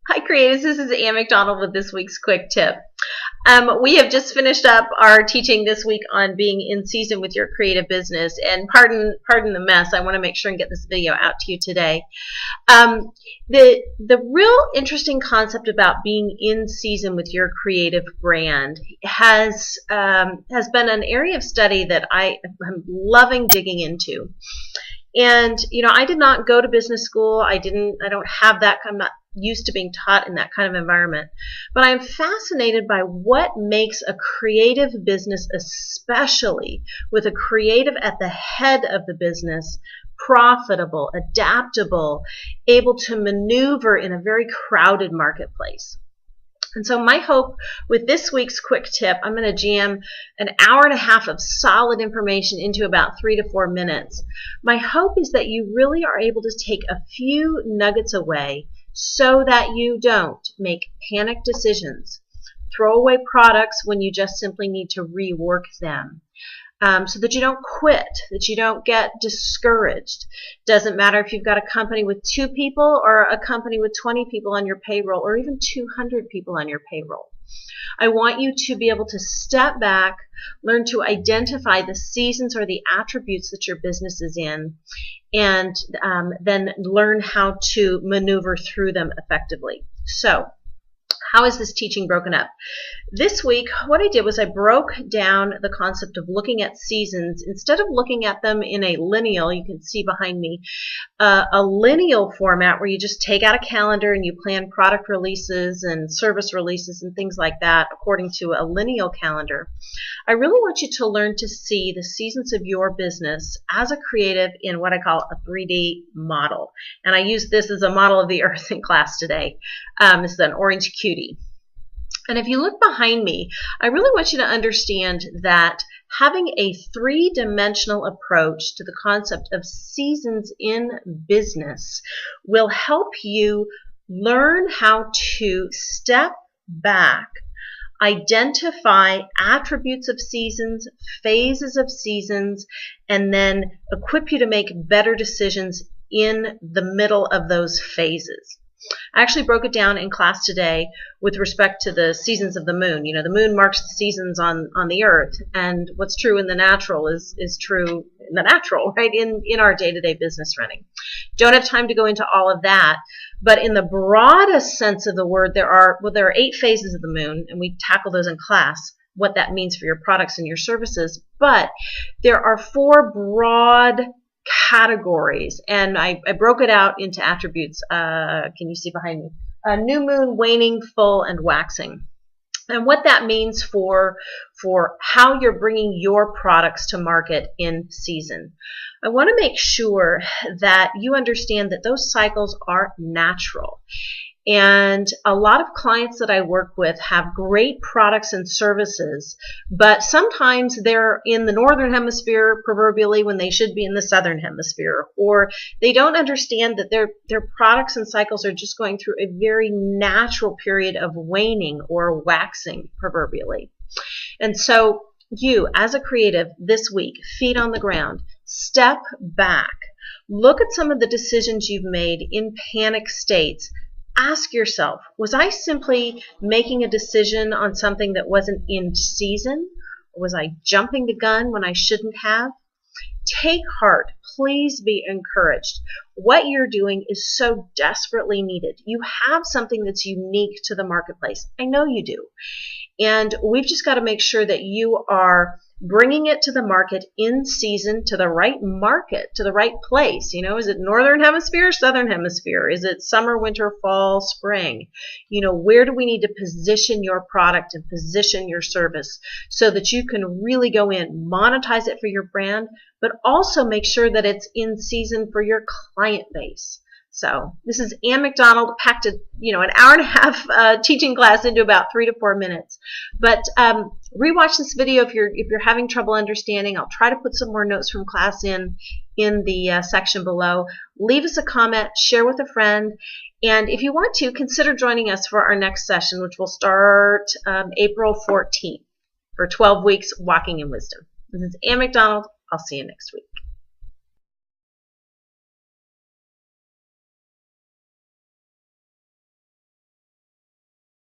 Hi creatives, this is Ann McDonald with this week's quick tip. We have just finished up our teaching this week on being in season with your creative business, and pardon the mess. I want to make sure and get this video out to you today. The real interesting concept about being in season with your creative brand has been an area of study that I am loving digging into. And I did not go to business school. I don't have that. I'm not used to being taught in that kind of environment. But I'm fascinated by what makes a creative business, especially with a creative at the head of the business, profitable, adaptable, able to maneuver in a very crowded marketplace. And so my hope with this week's quick tip, I'm going to jam an hour and a half of solid information into about 3 to 4 minutes. My hope is that you really are able to take a few nuggets away so that you don't make panic decisions, throw away products when you just simply need to rework them. So that you don't quit, that you don't get discouraged. Doesn't matter if you've got a company with 2 people or a company with 20 people on your payroll or even 200 people on your payroll. I want you to be able to step back, learn to identify the seasons or the attributes that your business is in, and then learn how to maneuver through them effectively. So, how is this teaching broken up? This week, what I did was I broke down the concept of looking at seasons. Instead of looking at them in a lineal, you can see behind me, a lineal format where you just take out a calendar and you plan product releases and service releases and things like that according to a lineal calendar. I really want you to learn to see the seasons of your business as a creative in what I call a 3D model. And I use this as a model of the earth in class today. This is an orange cutie. And if you look behind me, I really want you to understand that having a 3-dimensional approach to the concept of seasons in business will help you learn how to step back, identify attributes of seasons, phases of seasons, and then equip you to make better decisions in the middle of those phases. I actually broke it down in class today with respect to the seasons of the moon. The moon marks the seasons on the earth, and what's true in the natural is true in the natural, right, in our day-to-day business running. Don't have time to go into all of that, but in the broadest sense of the word, there are 8 phases of the moon, and we tackle those in class, what that means for your products and your services, but there are 4 broad categories, and I broke it out into attributes. Can you see behind me? New moon, waning, full, and waxing. And what that means for how you're bringing your products to market in season. I want to make sure that you understand that those cycles are natural. And a lot of clients that I work with have great products and services, but sometimes they're in the northern hemisphere proverbially when they should be in the southern hemisphere, or they don't understand that their products and cycles are just going through a very natural period of waning or waxing proverbially. And so you, as a creative this week, feet on the ground, step back, look at some of the decisions you've made in panic states. Ask yourself, was I simply making a decision on something that wasn't in season? Or was I jumping the gun when I shouldn't have? Take heart. Please be encouraged. What you're doing is so desperately needed. You have something that's unique to the marketplace. I know you do. And we've just got to make sure that you are bringing it to the market in season, to the right market, to the right place. Is it northern hemisphere, southern hemisphere? Is it summer, winter, fall, spring? Where do we need to position your product and position your service so that you can really go in, monetize it for your brand, but also make sure that it's in season for your client base. So this is Ann McDonald, packed an hour and a half teaching class into about 3 to 4 minutes. But rewatch this video if you're having trouble understanding. I'll try to put some more notes from class in the section below. Leave us a comment, share with a friend, and if you want to, consider joining us for our next session, which will start April 14th for 12 weeks walking in wisdom. This is Ann McDonald. I'll see you next week.